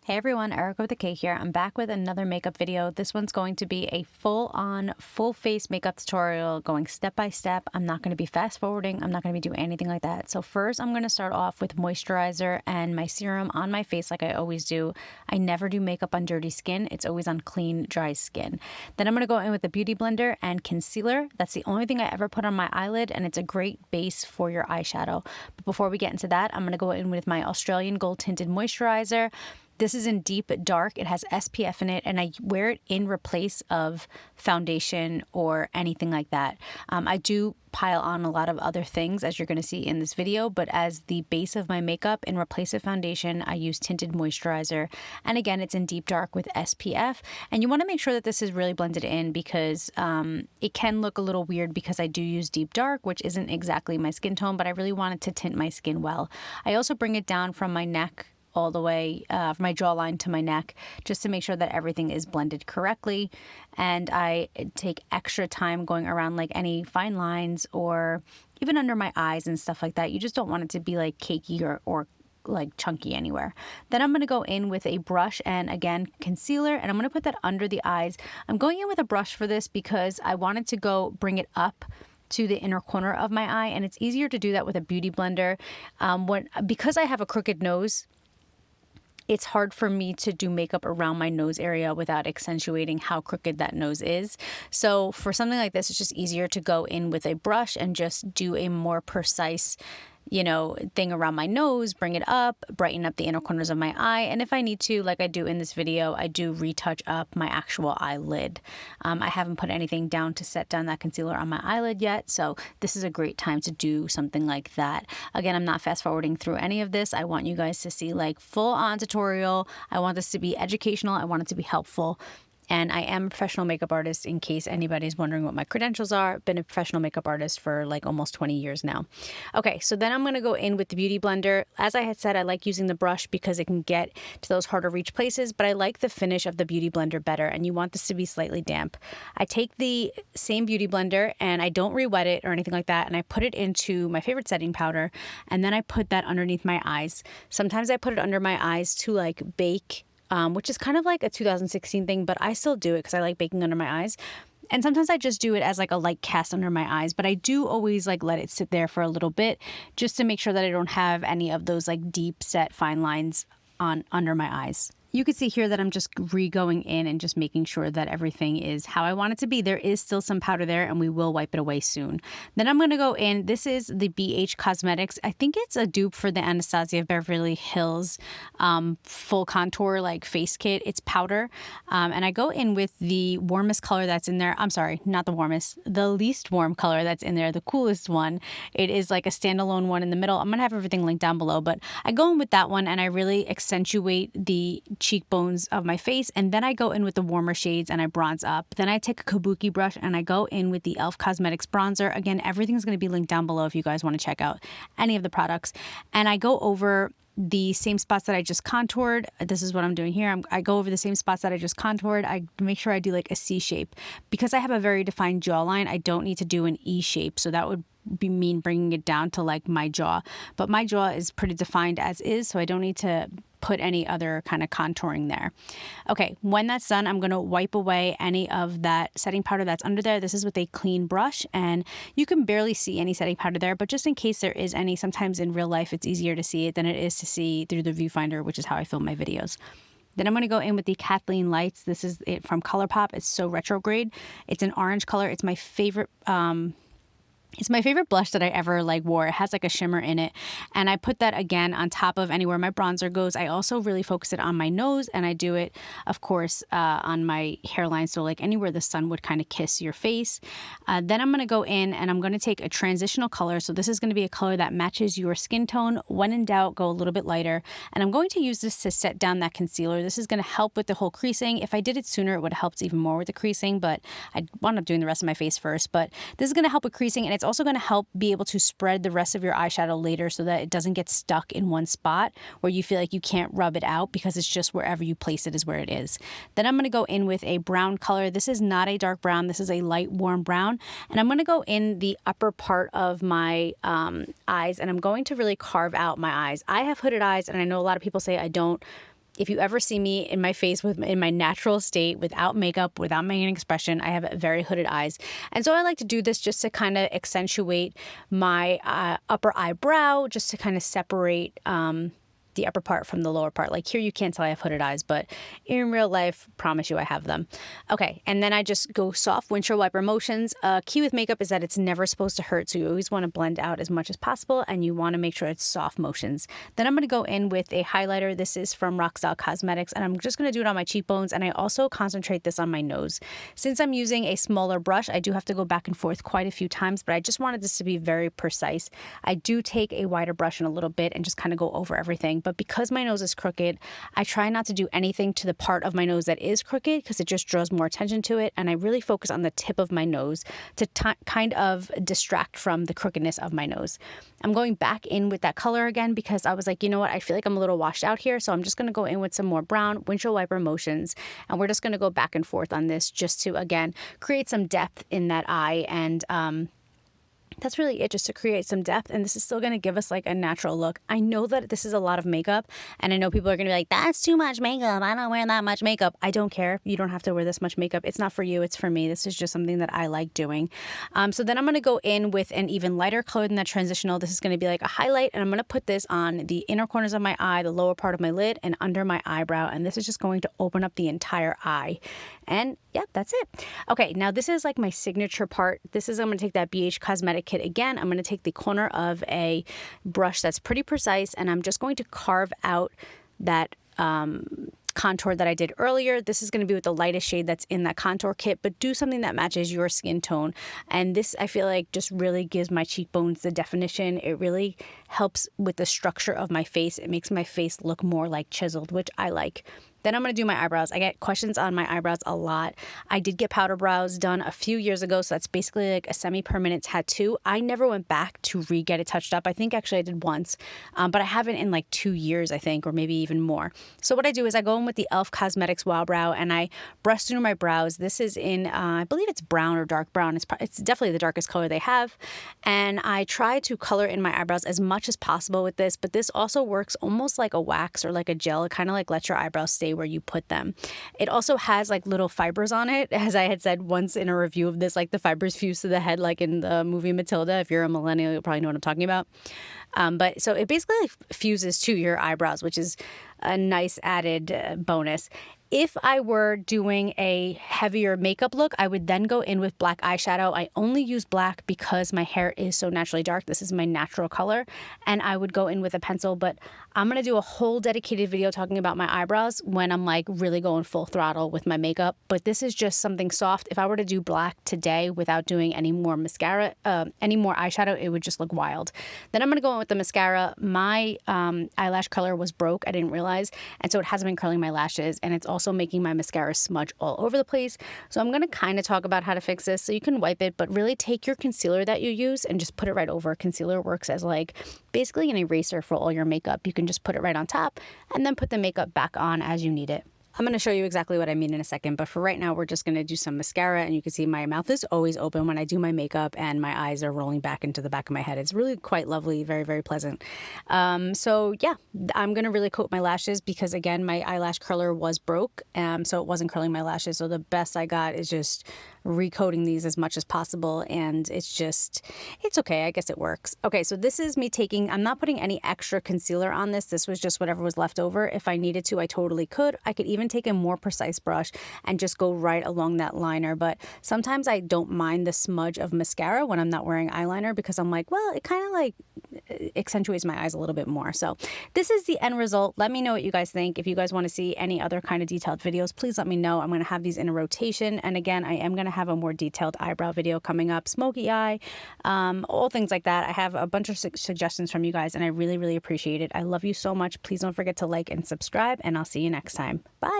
Hey everyone, Erica with the K here. I'm back with another makeup video. This one's going to be a full-on, full-face makeup tutorial going step by step. I'm not going to be fast forwarding. I'm not going to be doing anything like that. So first, I'm going to start off with moisturizer and my serum on my face like I always do. I never do makeup on dirty skin. It's always on clean, dry skin. Then I'm going to go in with a beauty blender and concealer. That's the only thing I ever put on my eyelid, and it's a great base for your eyeshadow. But before we get into that, I'm going to go in with my Australian Gold Tinted Moisturizer. This is in deep dark. It has SPF in it, and I wear it in replace of foundation or anything like that. I do pile on a lot of other things, as you're going to see in this video, but as the base of my makeup in replace of foundation, I use tinted moisturizer. And again, it's in deep dark with SPF. And you want to make sure that this is really blended in because it can look a little weird because I do use deep dark, which isn't exactly my skin tone, but I really wanted to tint my skin well. I also bring it down from my neck all the way from my jawline to my neck, just to make sure that everything is blended correctly. And I take extra time going around like any fine lines or even under my eyes and stuff like that. You just don't want it to be like cakey or like chunky anywhere. Then I'm going to go in with a brush and again concealer, and I'm going to put that under the eyes. I'm going in with a brush for this because I wanted to bring it up to the inner corner of my eye, and it's easier to do that with a beauty blender. Because I have a crooked nose, it's hard for me to do makeup around my nose area without accentuating how crooked that nose is. So for something like this, it's just easier to go in with a brush and just do a more precise, thing around my nose, bring it up, brighten up the inner corners of my eye. And if I need to, like I do in this video, I do retouch up my actual eyelid. I haven't put anything down to set down that concealer on my eyelid yet, so this is a great time to do something like that. Again, I'm not fast forwarding through any of this. I want you guys to see like full on tutorial. I want this to be educational. I want it to be helpful. And I am a professional makeup artist, in case anybody's wondering what my credentials are. Been a professional makeup artist for like almost 20 years now. Okay, so then I'm going to go in with the Beauty Blender. As I had said, I like using the brush because it can get to those harder reach places, but I like the finish of the Beauty Blender better, and you want this to be slightly damp. I take the same Beauty Blender and I don't re-wet it or anything like that, and I put it into my favorite setting powder, and then I put that underneath my eyes. Sometimes I put it under my eyes to like bake, which is kind of like a 2016 thing, but I still do it because I like baking under my eyes. And sometimes I just do it as like a light cast under my eyes, but I do always like let it sit there for a little bit just to make sure that I don't have any of those like deep set fine lines under my eyes. You can see here that I'm just re-going in and just making sure that everything is how I want it to be. There is still some powder there, and we will wipe it away soon. Then I'm going to go in. This is the BH Cosmetics. I think it's a dupe for the Anastasia Beverly Hills full contour like face kit. It's powder. And I go in with the warmest color that's in there. I'm sorry, not the warmest. The least warm color that's in there. The coolest one. It is like a standalone one in the middle. I'm going to have everything linked down below, but I go in with that one and I really accentuate the cheekbones of my face, and then I go in with the warmer shades and I bronze up. Then I take a kabuki brush and I go in with the e.l.f. Cosmetics bronzer. Again, everything's going to be linked down below if you guys want to check out any of the products. And I go over the same spots that I just contoured. This is what I'm doing here. I go over the same spots that I just contoured. I make sure I do like a C shape. Because I have a very defined jawline, I don't need to do an E shape. So that would mean bringing it down to like my jaw. But my jaw is pretty defined as is, so I don't need to put any other kind of contouring there. Okay, when that's done, I'm going to wipe away any of that setting powder that's under there. This is with a clean brush, and you can barely see any setting powder there, but just in case there is any, sometimes in real life it's easier to see it than it is to see through the viewfinder, which is how I film my videos. Then I'm going to go in with the Kathleen Lights. This is it from ColourPop. It's so retrograde. It's an orange color. It's my favorite blush that I ever wore. It has like a shimmer in it. And I put that again on top of anywhere my bronzer goes. I also really focus it on my nose, and I do it, of course, on my hairline. So like anywhere the sun would kind of kiss your face. Then I'm going to go in and I'm going to take a transitional color. So this is going to be a color that matches your skin tone. When in doubt, go a little bit lighter. And I'm going to use this to set down that concealer. This is going to help with the whole creasing. If I did it sooner, it would have helped even more with the creasing, but I wound up doing the rest of my face first. But this is going to help with creasing, and it's also going to help be able to spread the rest of your eyeshadow later so that it doesn't get stuck in one spot where you feel like you can't rub it out because it's just wherever you place it is where it is. Then I'm going to go in with a brown color. This is not a dark brown. This is a light warm brown. And I'm going to go in the upper part of my eyes, and I'm going to really carve out my eyes. I have hooded eyes, and I know a lot of people say I don't. if you ever see me in my face in my natural state, without makeup, without main expression, I have very hooded eyes. And so I like to do this just to kind of accentuate my upper eyebrow, just to kind of separate the upper part from the lower part. Like here you can't tell I have hooded eyes, but in real life, promise you I have them. Okay, and then I just go soft windshield wiper motions. Key with makeup is that it's never supposed to hurt, so you always want to blend out as much as possible, and you want to make sure it's soft motions. Then I'm going to go in with a highlighter. This is from Roxdol Cosmetics, and I'm just going to do it on my cheekbones, and I also concentrate this on my nose. Since I'm using a smaller brush, I do have to go back and forth quite a few times, but I just wanted this to be very precise. I do take a wider brush in a little bit and just kind of go over everything. But because my nose is crooked, I try not to do anything to the part of my nose that is crooked because it just draws more attention to it. And I really focus on the tip of my nose to kind of distract from the crookedness of my nose. I'm going back in with that color again because I was like, you know what? I feel like I'm a little washed out here. So I'm just going to go in with some more brown windshield wiper motions. And we're just going to go back and forth on this just to, again, create some depth in that eye. And that's really it, just to create some depth. And this is still going to give us like a natural look. I know that this is a lot of makeup, and I know people are going to be like, that's too much makeup. I don't wear that much makeup. I don't care. You don't have to wear this much makeup. It's not for you. It's for me. This is just something that I like doing. So then I'm going to go in with an even lighter color than that transitional. This is going to be like a highlight, and I'm going to put this on the inner corners of my eye, the lower part of my lid, and under my eyebrow. And this is just going to open up the entire eye. And yeah, that's it. Okay, now this is like my signature part. I'm going to take that BH Cosmetic kit again. I'm going to take the corner of a brush that's pretty precise, and I'm just going to carve out that contour that I did earlier. This is going to be with the lightest shade that's in that contour kit, but do something that matches your skin tone. And this, I feel like, just really gives my cheekbones the definition. It really helps with the structure of my face. It makes my face look more like chiseled, which I like. Then I'm going to do my eyebrows. I get questions on my eyebrows a lot. I did get powder brows done a few years ago, so that's basically like a semi-permanent tattoo. I never went back to re-get it touched up. I think actually I did once, but I haven't in like 2 years, I think, or maybe even more. So what I do is I go in with the e.l.f. Cosmetics Wow Brow, and I brush through my brows. This is in, I believe it's brown or dark brown. It's definitely the darkest color they have. And I try to color in my eyebrows as much as possible with this, but this also works almost like a wax or like a gel. It kind of like lets your eyebrows stay where you put them. It also has like little fibers on it. As I had said once in a review of this, like the fibers fuse to the head, like in the movie Matilda. If you're a millennial, you'll probably know what I'm talking about. But so it basically like fuses to your eyebrows, which is a nice added bonus. If I were doing a heavier makeup look, I would then go in with black eyeshadow. I only use black because my hair is so naturally dark. This is my natural color. And I would go in with a pencil, but I'm going to do a whole dedicated video talking about my eyebrows when I'm like really going full throttle with my makeup. But this is just something soft. If I were to do black today without doing any more mascara, any more eyeshadow, it would just look wild. Then I'm going to go in with the mascara. My eyelash color was broke. I didn't realize. And so it hasn't been curling my lashes. And it's also making my mascara smudge all over the place. So I'm going to kind of talk about how to fix this. So you can wipe it, but really take your concealer that you use and just put it right over. Concealer works as like basically an eraser for all your makeup. You can just put it right on top and then put the makeup back on as you need it. I'm going to show you exactly what I mean in a second, but for right now, we're just going to do some mascara, and you can see my mouth is always open when I do my makeup, and my eyes are rolling back into the back of my head. It's really quite lovely, very, very pleasant. So yeah, I'm going to really coat my lashes because, again, my eyelash curler was broke, so it wasn't curling my lashes. So the best I got is just recoating these as much as possible, and it's okay. I guess it works. Okay, so this is me I'm not putting any extra concealer on this. This was just whatever was left over. If I needed to, I totally could. I could even take a more precise brush and just go right along that liner. But sometimes I don't mind the smudge of mascara when I'm not wearing eyeliner because I'm like, well, it kind of like accentuates my eyes a little bit more. So this is the end result. Let me know what you guys think. If you guys want to see any other kind of detailed videos, please let me know. I'm going to have these in a rotation. And again, I am going to have a more detailed eyebrow video coming up, smoky eye, all things like that. I have a bunch of suggestions from you guys, and I really, really appreciate it. I love you so much. Please don't forget to like and subscribe, and I'll see you next time. Bye.